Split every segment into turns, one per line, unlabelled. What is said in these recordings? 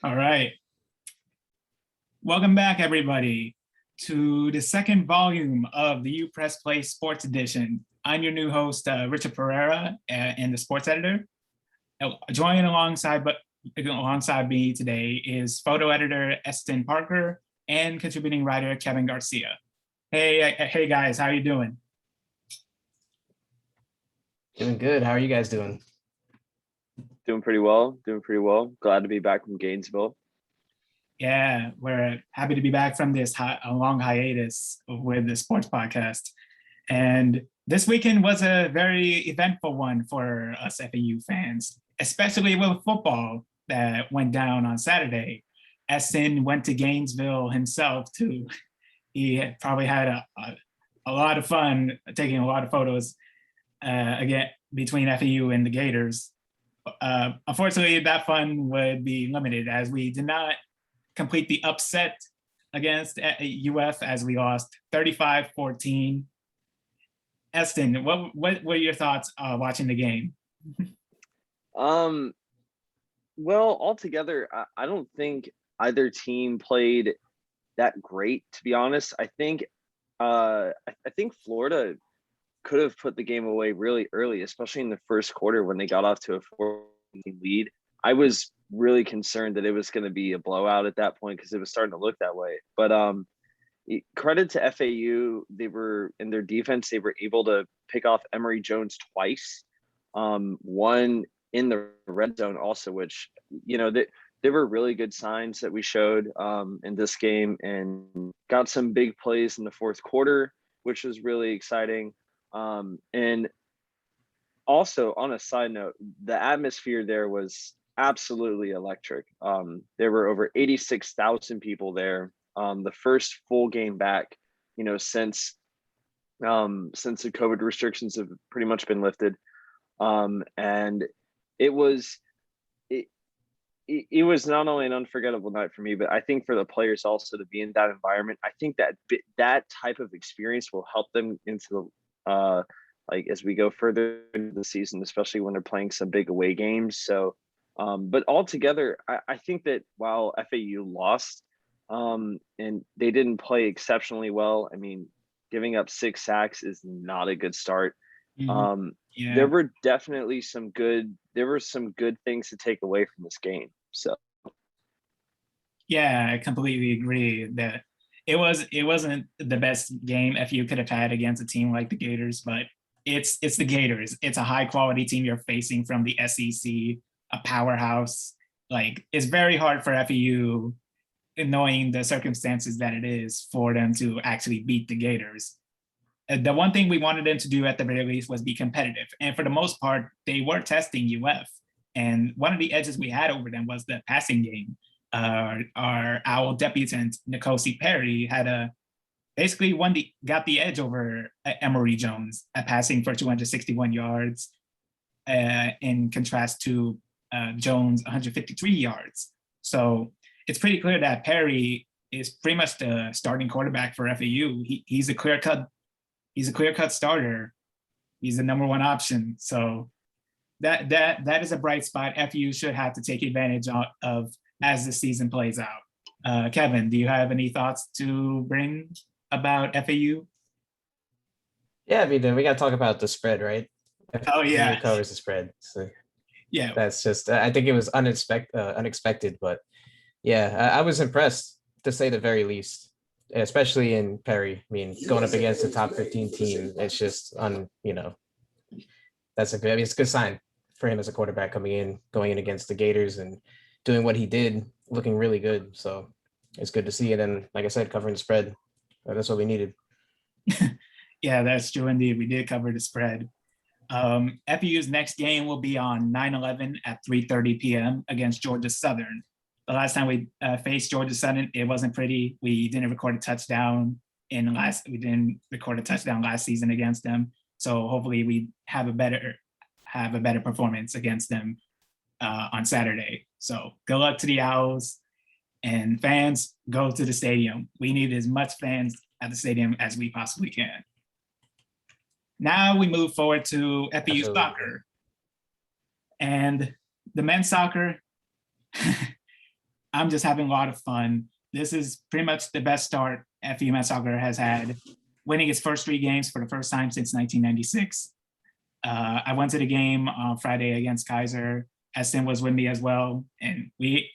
All right. Welcome back, everybody, to the second volume of the UPressPlay Sports Edition. I'm your new host, Richard Pereira, and the sports editor. Joining alongside me today is photo editor Eston Parker and contributing writer Kevin Garcia. Hey guys, how are you doing?
Doing good. How are you guys doing?
Doing pretty well. Glad to be back from Gainesville.
Yeah, we're happy to be back from this long hiatus with the sports podcast. And this weekend was a very eventful one for us FAU fans, especially with football that went down on Saturday. Eston went to Gainesville himself too. He probably had a lot of fun taking a lot of photos again between FAU and the Gators. Unfortunately, that fun would be limited as we did not complete the upset against UF as we lost 35-14. Eston, what were your thoughts watching the game?
Well, altogether, I don't think either team played that great, to be honest. I think Florida could have put the game away really early, especially in the first quarter when they got off to a 4 lead. I was really concerned that it was going to be a blowout at that point because it was starting to look that way. But credit to FAU, they were in their defense, they were able to pick off Emory Jones twice. One in the red zone also, which, you know, there were really good signs that we showed in this game, and got some big plays in the fourth quarter, which was really exciting. And also, on a side note, the atmosphere there was absolutely electric. There were over 86,000 people there. The first full game back, you know, since the COVID restrictions have pretty much been lifted. And it was not only an unforgettable night for me, but I think for the players also to be in that environment. I think that type of experience will help them into the like as we go further into the season, especially when they're playing some big away games. So, but altogether, I think that while FAU lost, and they didn't play exceptionally well. I mean, giving up 6 sacks is not a good start.
Yeah.
There were definitely some good things to take away from this game. So
yeah, I completely agree that it wasn't the best game FAU could have had against a team like the Gators, but it's the Gators. It's a high quality team you're facing from the SEC, a powerhouse. Like, it's very hard for FAU, knowing the circumstances that it is, for them to actually beat the Gators. The one thing we wanted them to do at the very least was be competitive. And for the most part, they were testing UF. And one of the edges we had over them was the passing game. Our OWL debutant, Nkosi Perry, had basically got the edge over Emory Jones at passing for 261 yards, in contrast to Jones 153 yards. So it's pretty clear that Perry is pretty much the starting quarterback for FAU. He's a clear-cut starter. He's the number one option. So that is a bright spot FAU should have to take advantage of as the season plays out. Kevin, do you have any thoughts to bring about FAU?
Yeah, I mean, we got to talk about the spread, right?
Oh yeah,
FAU covers the spread. So
yeah,
that's just. I think it was unexpected, but yeah, I was impressed to say the very least, especially in Perry. I mean, going up against a top 15 team, it's just it's a good sign for him as a quarterback going in against the Gators and doing what he did, looking really good. So it's good to see. And then, like I said, covering the spread, that's what we needed.
Yeah, that's true indeed. We did cover the spread. FAU's next game will be on 9/11 at 3:30 p.m. against Georgia Southern. The last time we faced Georgia Southern, it wasn't pretty. We didn't record a touchdown last season against them. So hopefully we have a better performance against them on Saturday. So good luck to the Owls, and fans, go to the stadium. We need as much fans at the stadium as we possibly can. Now we move forward to FAU soccer. And the men's soccer, I'm just having a lot of fun. This is pretty much the best start FAU men's soccer has had, winning its first 3 games for the first time since 1996. I went to the game on Friday against Kaiser. Eston was with me as well, and we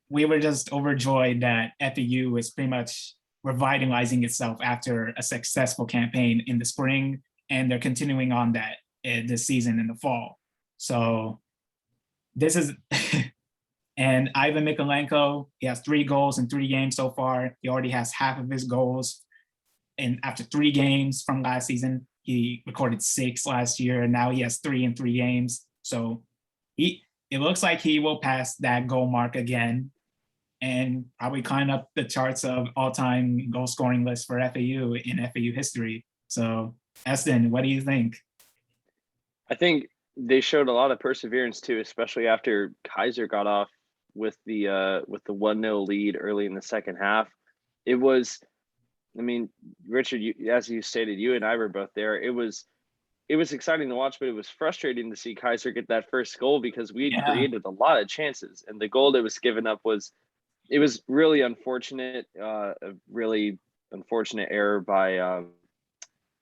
were just overjoyed that FAU is pretty much revitalizing itself after a successful campaign in the spring, and they're continuing on that this season in the fall. So this is, and Ivan Mikolenko, he has 3 goals in 3 games so far. He already has half of his goals. And after 3 games from last season, he recorded 6 last year, and now he has 3 in 3 games. So it looks like he will pass that goal mark again and probably climb up the charts of all-time goal scoring list for FAU in FAU history. So, Eston, what do you think?
I think they showed a lot of perseverance too, especially after Kaiser got off with the 1-0 lead early in the second half. It was, I mean, Richard, as you stated, you and I were both there. It was exciting to watch, but it was frustrating to see Kaiser get that first goal because we had created a lot of chances, and the goal that was given up was really unfortunate. A really unfortunate error by our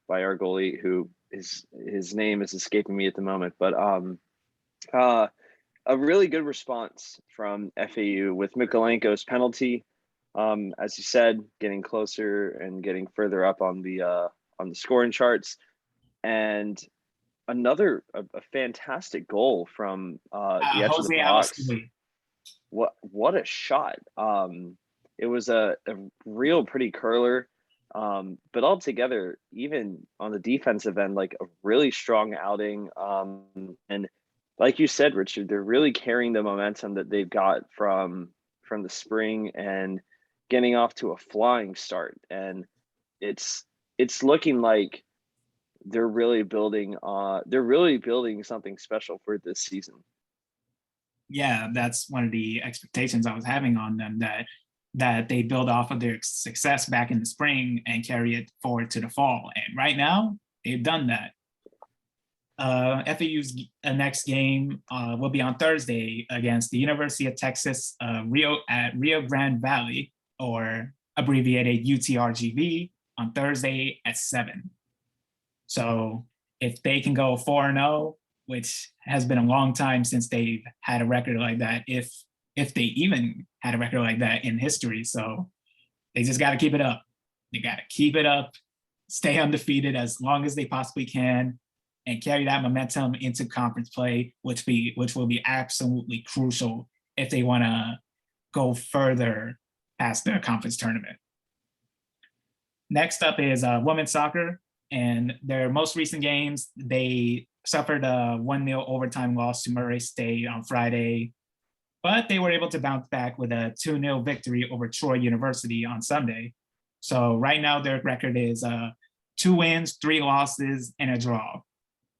goalie, who his name is escaping me at the moment, but a really good response from FAU with Mikolenko's penalty. As you said, getting closer and getting further up on the scoring charts, and a fantastic goal from the edge of the box. What a shot! It was a real pretty curler, but altogether, even on the defensive end, like a really strong outing. And like you said, Richard, they're really carrying the momentum that they've got from the spring and getting off to a flying start. And it's looking like they're really building something special for this season.
Yeah, that's one of the expectations I was having on them, that they build off of their success back in the spring and carry it forward to the fall. And right now, they've done that. FAU's next game will be on Thursday against the University of Texas at Rio Grande Valley, or abbreviated UTRGV, on Thursday at 7. So if they can go 4-0, which has been a long time since they've had a record like that, if they even had a record like that in history. So they just got to keep it up. They got to keep it up, stay undefeated as long as they possibly can, and carry that momentum into conference play, which will be absolutely crucial if they want to go further past the conference tournament. Next up is women's soccer, and their most recent games, they suffered a 1-0 overtime loss to Murray State on Friday, but they were able to bounce back with a 2-0 victory over Troy University on Sunday. So right now their record is 2 wins, 3 losses, and a draw.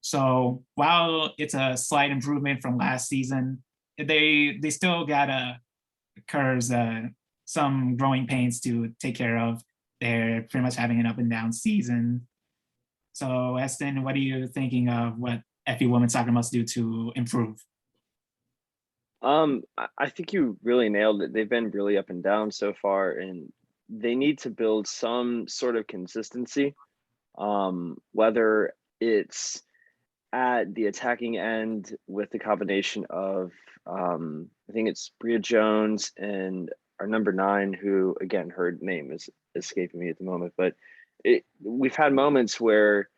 So while it's a slight improvement from last season, they still gotta curse some growing pains to take care of. They're pretty much having an up and down season. So Eston, what are you thinking of what FAU women's soccer must do to improve?
I think you really nailed it. They've been really up and down so far, and they need to build some sort of consistency, whether it's at the attacking end with the combination of I think it's Bria Jones and our number 9, who, again, her name is escaping me at the moment, but we've had moments where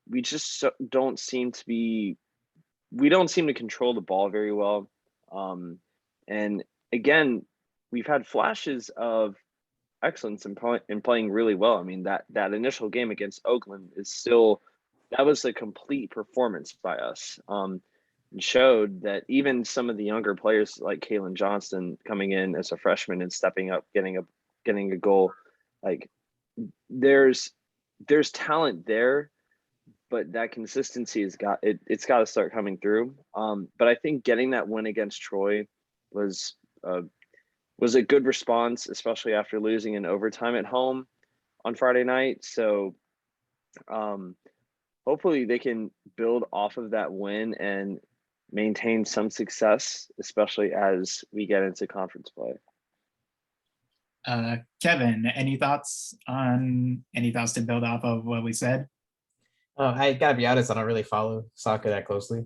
we just don't seem to control the ball very well. And again, we've had flashes of excellence in playing really well. I mean, that initial game against Oakland that was a complete performance by us. And showed that even some of the younger players like Kaylin Johnston coming in as a freshman and stepping up, getting a goal, like there's talent there, but that consistency it's got to start coming through. But I think getting that win against Troy was a good response, especially after losing in overtime at home on Friday night. So hopefully they can build off of that win and maintain some success, especially as we get into conference play.
Kevin, any thoughts to build off of what we said?
I gotta be honest, I don't really follow soccer that closely.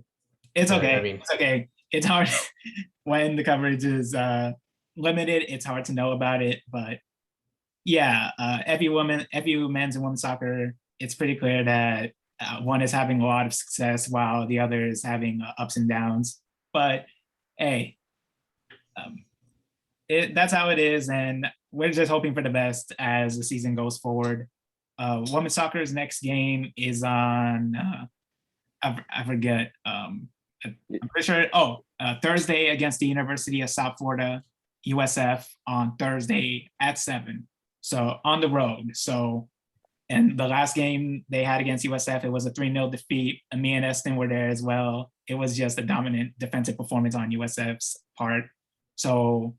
It's
But,
okay.
I mean,
It's okay. It's hard when the coverage is limited. It's hard to know about it, but yeah, FU men's and women's soccer. It's pretty clear that one is having a lot of success while the other is having ups and downs. But hey, um, that's how it is, and we're just hoping for the best as the season goes forward. Women's soccer's next game is on I forget. I'm pretty sure. Oh, Thursday against the University of South Florida, USF on Thursday at 7. So on the road. So, and the last game they had against USF, it was a 3-0 defeat. And me and Eston were there as well. It was just a dominant defensive performance on USF's part. So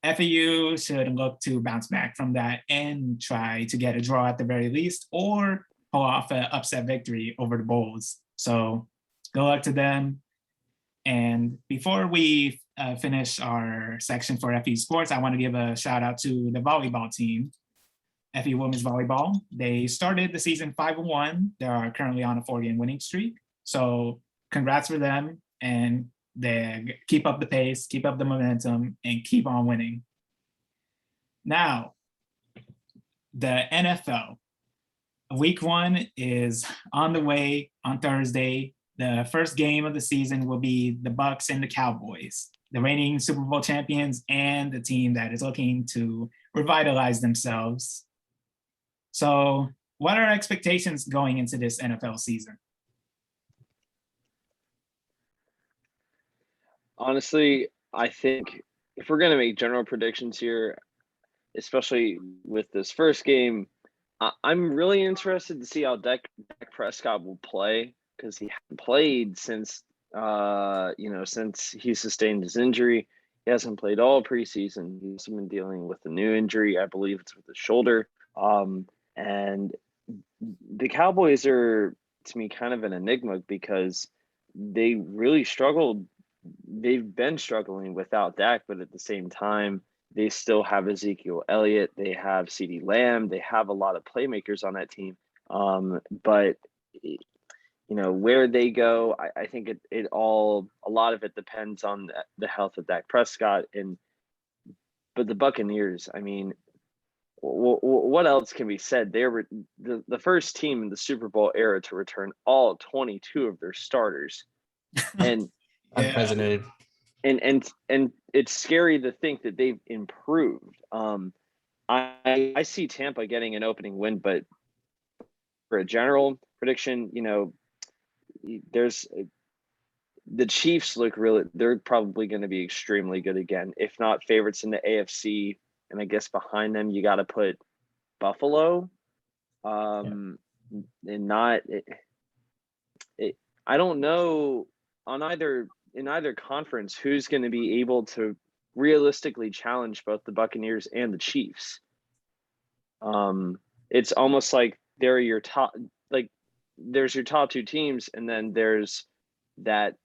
FAU should look to bounce back from that and try to get a draw at the very least, or pull off an upset victory over the Bulls. So good luck to them. And before we finish our section for FE Sports, I want to give a shout out to the volleyball team, FE Women's Volleyball. They started the season 5-1. They are currently on a 4-game winning streak. So congrats for them, and they keep up the pace, keep up the momentum, and keep on winning. Now, the NFL. Week 1 is on the way on Thursday. The first game of the season will be the Bucs and the Cowboys, the reigning Super Bowl champions and the team that is looking to revitalize themselves. So what are expectations going into this NFL season?
Honestly, I think if we're going to make general predictions here, especially with this first game, I'm really interested to see how Dak Prescott will play, because he hasn't played since since he sustained his injury. He hasn't played all preseason. He's been dealing with a new injury. I believe it's with his shoulder. And the Cowboys are, to me, kind of an enigma, because they really struggled. They've been struggling without Dak, but at the same time, they still have Ezekiel Elliott. They have CeeDee Lamb. They have a lot of playmakers on that team. But where they go, I think a lot of it depends on the health of Dak Prescott. But the Buccaneers, I mean, what else can be said? They were the first team in the Super Bowl era to return all 22 of their starters, and
unprecedented.
And it's scary to think that they've improved. I see Tampa getting an opening win, but for a general prediction, there's the Chiefs look they're probably going to be extremely good again, if not favorites in the AFC. And I guess behind them, you got to put Buffalo. And not it. I don't know in either conference who's going to be able to realistically challenge both the Buccaneers and the Chiefs. It's almost like they're your top, like there's your top two teams, and then there's that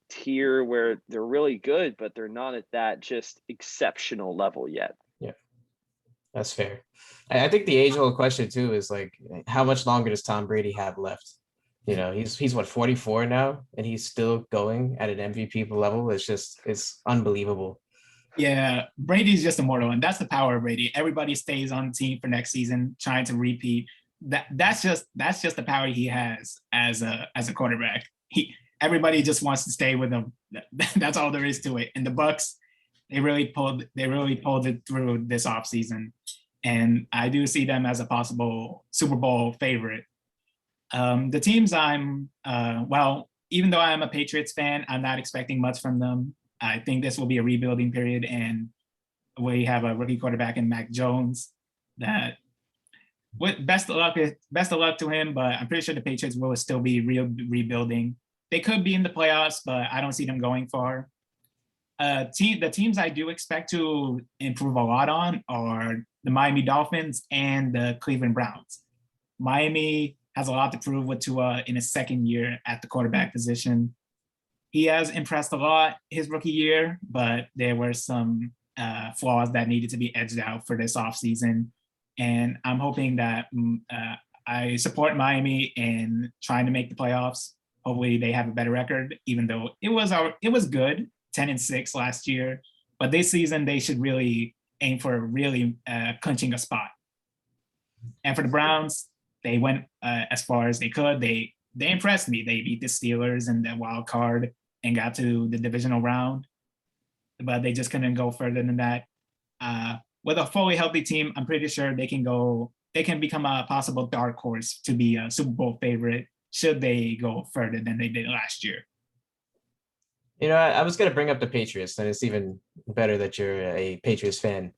tier where they're really good, but they're not at that just exceptional level yet.
Yeah, that's fair. I think the age-old question too is like, how much longer does Tom Brady have left? He's what, 44 now, and he's still going at an MVP level. It's unbelievable.
Yeah, Brady's just immortal, and that's the power of Brady. Everybody stays on the team for next season, trying to repeat. That's just the power he has as a quarterback. Everybody just wants to stay with him. That's all there is to it. And the Bucs, they really pulled it through this offseason. And I do see them as a possible Super Bowl favorite. The teams even though I'm a Patriots fan, I'm not expecting much from them. I think this will be a rebuilding period, and we have a rookie quarterback in Mac Jones. Best of luck to him, but I'm pretty sure the Patriots will still be rebuilding. They could be in the playoffs, but I don't see them going far. The teams I do expect to improve a lot on are the Miami Dolphins and the Cleveland Browns. Miami has a lot to prove with Tua in his second year at the quarterback position. He has impressed a lot his rookie year, but there were some flaws that needed to be edged out for this offseason. And I'm hoping that I support Miami in trying to make the playoffs. Hopefully they have a better record, even though it was good, 10-6 last year. But this season they should really aim for really clinching a spot. And for the Browns, they went as far as they could. They impressed me. They beat the Steelers in the wild card and got to the divisional round, but they just couldn't go further than that. With a fully healthy team, I'm pretty sure they can become a possible dark horse to be a Super Bowl favorite should they go further than they did last year.
You know, I was going to bring up the Patriots, and it's even better that you're a Patriots fan.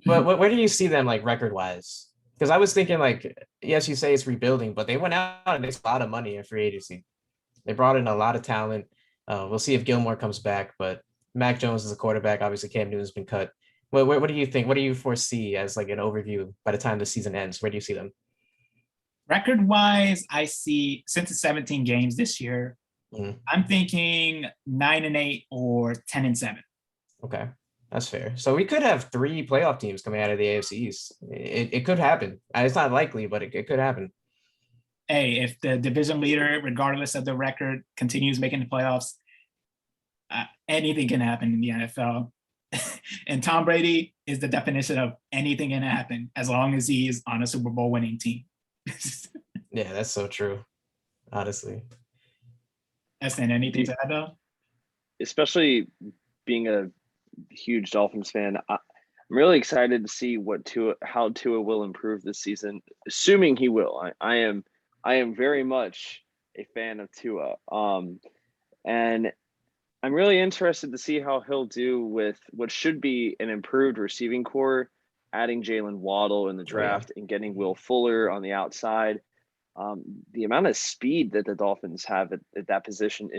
But where do you see them, like, record-wise? Because I was thinking, like, yes, you say it's rebuilding, but they went out and they spent a lot of money in free agency. They brought in a lot of talent. We'll see if Gilmore comes back, but Mac Jones is a quarterback. Obviously, Cam Newton's been cut. What do you think? What do you foresee as, like, an overview by the time the season ends? Where do you see them?
Record-wise, I see, since it's 17 games this year, I'm thinking 9-8 or 10-7.
Okay, that's fair. So we could have 3 playoff teams coming out of the AFC East. It could happen. It's not likely, but it could happen.
Hey, if the division leader, regardless of the record, continues making the playoffs, anything can happen in the NFL. And Tom Brady is the definition of anything can happen as long as he is on a Super Bowl winning team.
Yeah, that's so true. Honestly.
Eston, anything to add though?
Especially being a huge Dolphins fan, I'm really excited to see how Tua will improve this season, assuming he will. I am very much a fan of Tua, and I'm really interested to see how he'll do with what should be an improved receiving core, adding Jalen Waddle in the draft and getting Will Fuller on the outside. The amount of speed that the Dolphins have at that position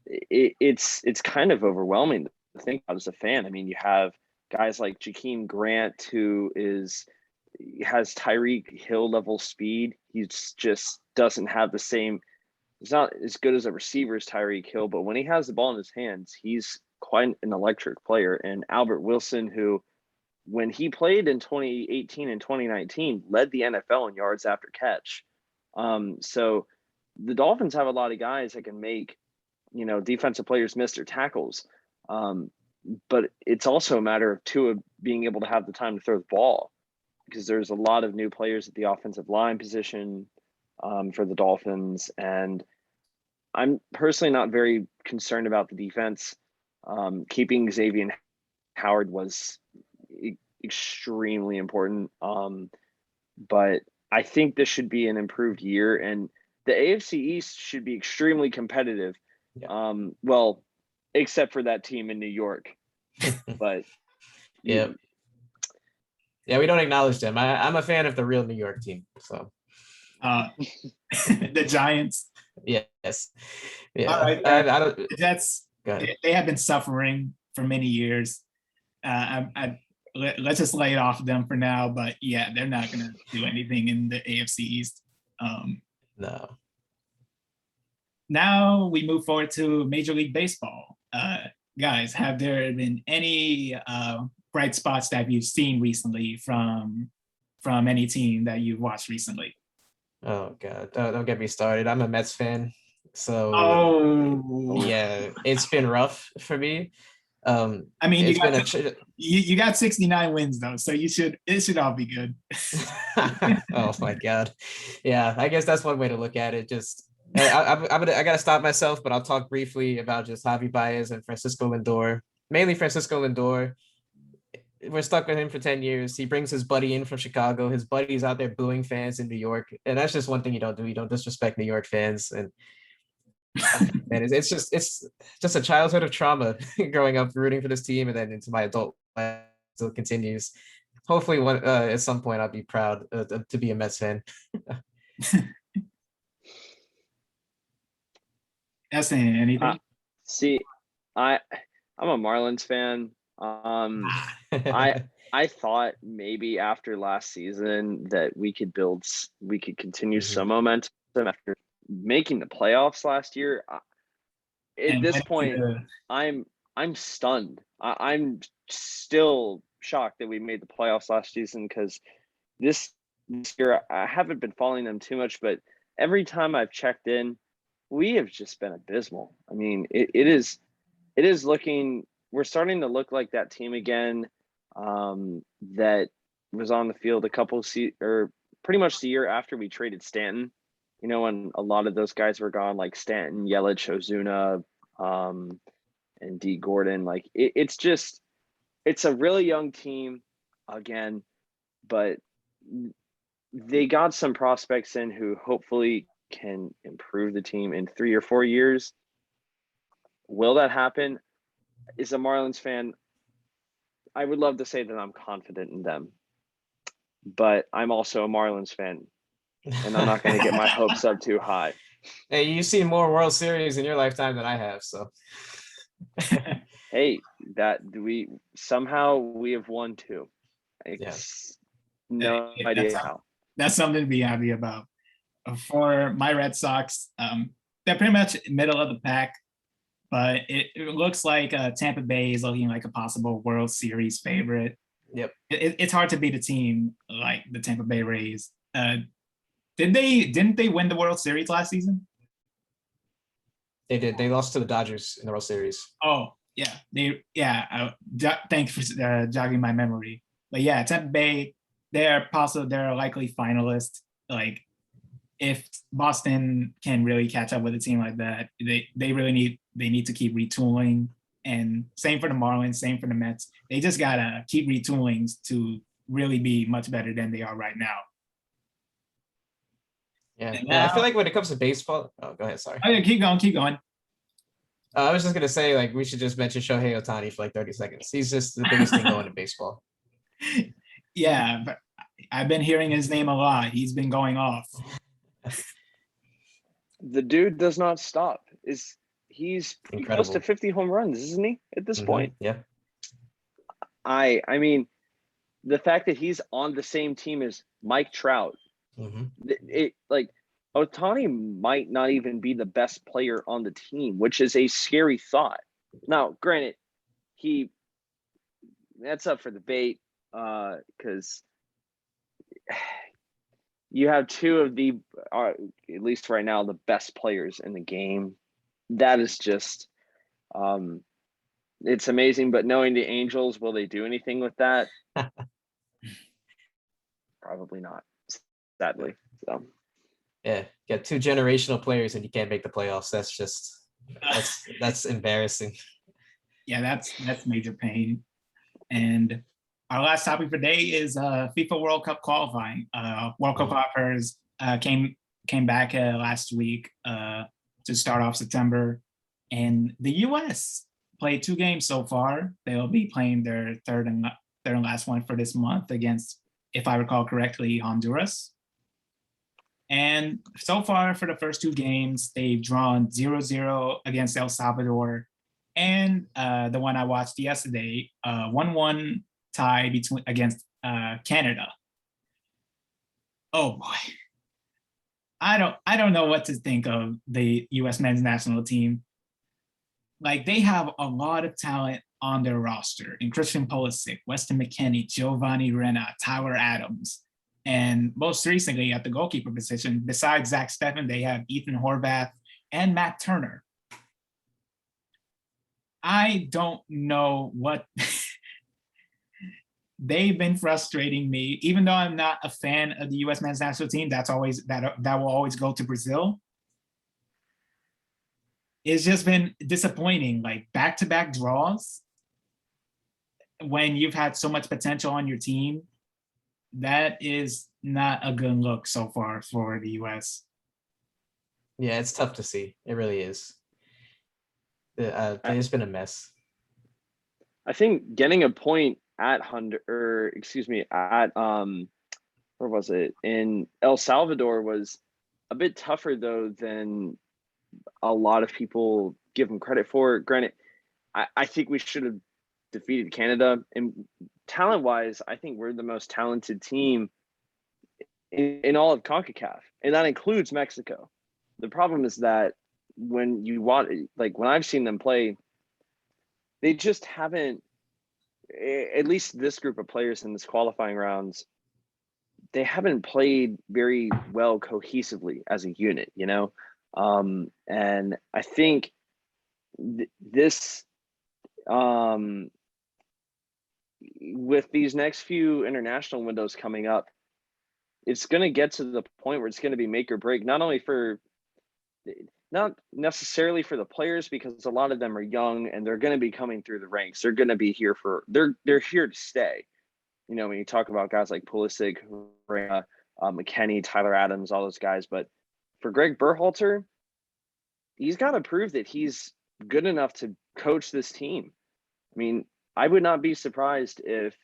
it's kind of overwhelming to think about as a fan. I mean, you have guys like Jakeem Grant, who has Tyreek Hill level speed. He just doesn't have the same. He's not as good as a receiver as Tyreek Hill, but when he has the ball in his hands, he's quite an electric player. And Albert Wilson, who, when he played in 2018 and 2019, led the NFL in yards after catch. So the Dolphins have a lot of guys that can make, defensive players miss their tackles. But it's also a matter of Tua being able to have the time to throw the ball, because there's a lot of new players at the offensive line position for the Dolphins. And I'm personally not very concerned about the defense. Keeping Xavier Howard was extremely important. But I think this should be an improved year, and the AFC East should be extremely competitive. Yeah. Well, except for that team in New York. But
yeah, we don't acknowledge them. I'm a fan of the real New York team. So
the Giants.
Yes. Yeah.
All right.
I don't,
they have been suffering for many years. Let's just lay it off them for now. But yeah, they're not going to do anything in the AFC East.
No.
Now we move forward to Major League Baseball. Guys, have there been any bright spots that you've seen recently from any team that you've watched recently?
Oh God, don't get me started. I'm a Mets fan, so yeah, it's been rough for me.
I mean, you got 69 wins though, so it should all be good.
Oh my God, yeah, I guess that's one way to look at it. Just I gotta stop myself, but I'll talk briefly about just Javi Baez and Francisco Lindor. Mainly Francisco Lindor. We're stuck with him for 10 years. He brings his buddy in from Chicago. His buddy's out there booing fans in New York, and that's just one thing you don't do. You don't disrespect New York fans, and man, it's just a childhood of trauma growing up rooting for this team, and then into my adult life still continues. Hopefully, at some point, I'll be proud to be a Mets fan.
Eston, anything?
See, I'm a Marlins fan. I thought maybe after last season that we could continue some momentum after making the playoffs last year. At this point, I'm I'm stunned. I'm still shocked that we made the playoffs last season, because this year I haven't been following them too much, but every time I've checked in, we have just been abysmal. I mean, it is looking, we're starting to look like that team again, that was on the field a couple or pretty much the year after we traded Stanton. You know, when a lot of those guys were gone, like Stanton, Yelich, Ozuna, and D Gordon. Like it's a really young team again, but they got some prospects in who hopefully can improve the team in 3 or 4 years. Will that happen? As a Marlins fan, I would love to say that I'm confident in them, but I'm also a Marlins fan, and I'm not going to get my hopes up too high.
Hey, you've seen more World Series in your lifetime than I have, so.
Hey, we have won 2. No idea how.
That's something to be happy about. For my Red Sox, they're pretty much middle of the pack, but it looks like Tampa Bay is looking like a possible World Series favorite.
Yep.
It's hard to beat a team like the Tampa Bay Rays. Didn't they win the World Series last season?
They did. They lost to the Dodgers in the World Series.
Oh, yeah. Thanks for jogging my memory. But yeah, Tampa Bay, they're likely finalists. Like, if Boston can really catch up with a team like that, they really need to keep retooling. And same for the Marlins, same for the Mets. They just gotta keep retooling to really be much better than they are right now.
Yeah, I feel like when it comes to baseball, oh, go ahead. Sorry.
Oh yeah, keep going.
I was just gonna say, like, we should just mention Shohei Ohtani for like 30 seconds. He's just the biggest thing going in baseball.
Yeah, but I've been hearing his name a lot. He's been going off.
The dude does not stop. He's
incredible.
Close to 50 home runs, isn't he, at this point?
Yeah.
I mean, the fact that he's on the same team as Mike Trout, like, Ohtani might not even be the best player on the team, which is a scary thought. Now, granted, that's up for debate, because you have 2 of the, at least right now, the best players in the game. That is just, it's amazing. But knowing the Angels, will they do anything with that? Probably not, sadly. So.
Yeah, got 2 generational players and you can't make the playoffs. That's embarrassing. Yeah,
that's major pain. And our last topic for today is FIFA World Cup qualifying. World Cup qualifiers came back last week to start off September, and the U.S. played 2 games so far. They'll be playing their third and last one for this month against, if I recall correctly, Honduras. And so far, for the first 2 games, they've drawn 0-0 against El Salvador, and the one I watched yesterday, 1-1 tie against Canada. Oh boy, I don't know what to think of the U.S. men's national team. Like, they have a lot of talent on their roster, in Christian Pulisic, Weston McKennie, Giovanni Reyna, Tyler Adams. And most recently at the goalkeeper position, besides Zach Steffen, they have Ethan Horvath and Matt Turner. I don't know what they've been frustrating me, even though I'm not a fan of the U.S. men's national team. That will always go to Brazil. It's just been disappointing, like back-to-back draws when you've had so much potential on your team. That is not a good look so far for the U.S.
Yeah, it's tough to see. It really is. It's been a mess.
I think getting a point at where was it, in El Salvador, was a bit tougher though than a lot of people give them credit for. Granted, I think we should have defeated Canada, and talent-wise, I think we're the most talented team in all of CONCACAF, and that includes Mexico. The problem is that when I've seen them play, they just haven't, at least this group of players in this qualifying rounds, they haven't played very well cohesively as a unit, you know? And I think this, with these next few international windows coming up, it's going to get to the point where it's going to be make or break, not necessarily for the players, because a lot of them are young and they're going to be coming through the ranks. They're going to be here they're here to stay. You know, when you talk about guys like Pulisic, McKennie, Tyler Adams, all those guys. But for Greg Berhalter, he's got to prove that he's good enough to coach this team. I mean, I would not be surprised if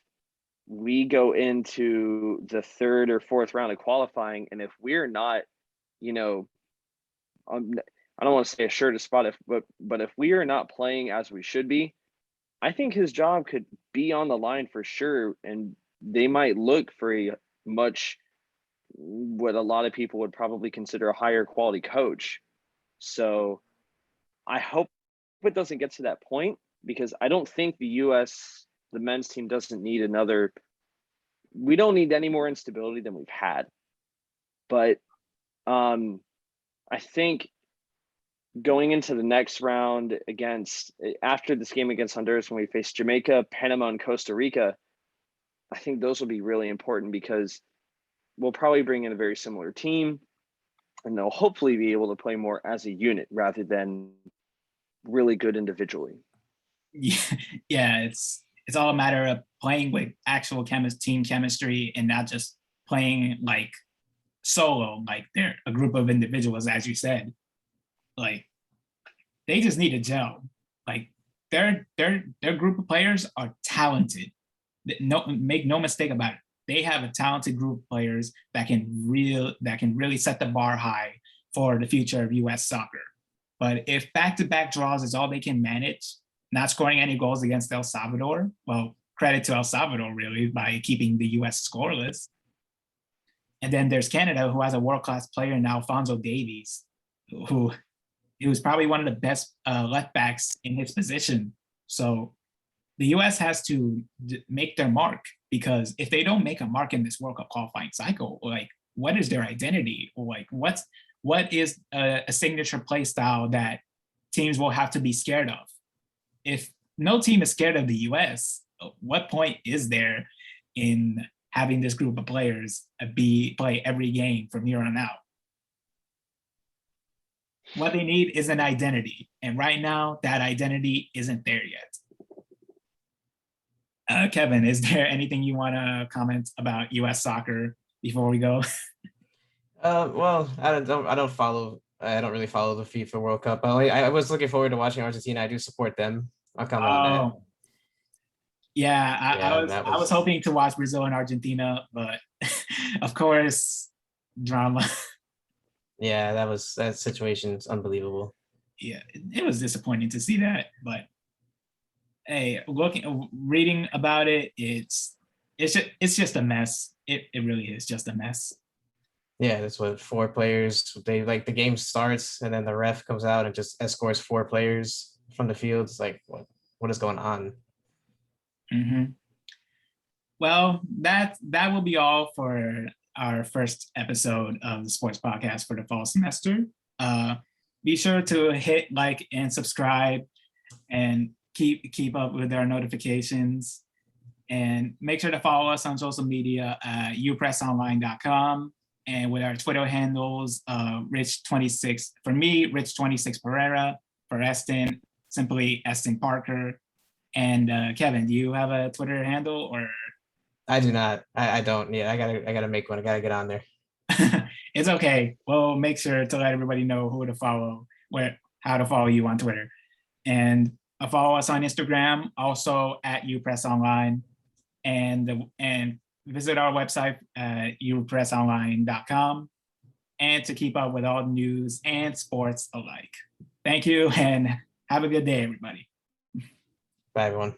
we go into the third or fourth round of qualifying, and if we're not, you know, I don't want to say assured a spot, but if we are not playing as we should be, I think his job could be on the line for sure, and they might look for what a lot of people would probably consider a higher quality coach. So I hope it doesn't get to that point, because I don't think the men's team doesn't need we don't need any more instability than we've had. But I think going into the next round after this game against Honduras, when we face Jamaica, Panama, and Costa Rica, I think those will be really important, because we'll probably bring in a very similar team, and they'll hopefully be able to play more as a unit rather than really good individually.
Yeah, it's all a matter of playing with actual team chemistry, and not just playing like solo, like they're a group of individuals, as you said. Like, they just need to gel. Like, their group of players are talented. Make no mistake about it. They have a talented group of players that can really set the bar high for the future of U.S. soccer. But if back-to-back draws is all they can manage, not scoring any goals against El Salvador, well, credit to El Salvador, really, by keeping the U.S. scoreless. And then there's Canada, who has a world-class player in Alphonso Davies, who was probably one of the best left backs in his position. So the U.S. has to make their mark, because if they don't make a mark in this World Cup qualifying cycle, like, what is their identity? Or like, what is a signature play style that teams will have to be scared of? If no team is scared of the U.S., what point is there in having this group of players play every game from here on out? What they need is an identity. And right now, that identity isn't there yet. Kevin, is there anything you want to comment about U.S. soccer before we go?
Well, I don't really follow the FIFA World Cup. I was looking forward to watching Argentina. I do support them. I'll comment on that.
Yeah, I was hoping to watch Brazil and Argentina, but of course, drama.
Yeah, that situation's unbelievable.
Yeah, it was disappointing to see that, but hey, reading about it, it's just a mess. It really is just a mess.
Yeah, that's what 4 players. The game starts and then the ref comes out and just escorts 4 players from the field. It's like, what is going on?
Mm-hmm. Well, that will be all for our first episode of the sports podcast for the fall semester. Be sure to hit like and subscribe, and keep up with our notifications, and make sure to follow us on social media at UPressOnline.com, and with our Twitter handles, Rich26 for me, Rich26 Pereira, for Eston, simply Eston Parker. And Kevin, do you have a Twitter handle? Or
I do not. I don't. Yeah, I gotta make one. I gotta get on there.
It's okay. We'll make sure to let everybody know who to follow, how to follow you on Twitter. And follow us on Instagram, also at UPressOnline, and visit our website at UPressOnline.com, and to keep up with all news and sports alike. Thank you, and have a good day, everybody.
Bye, everyone.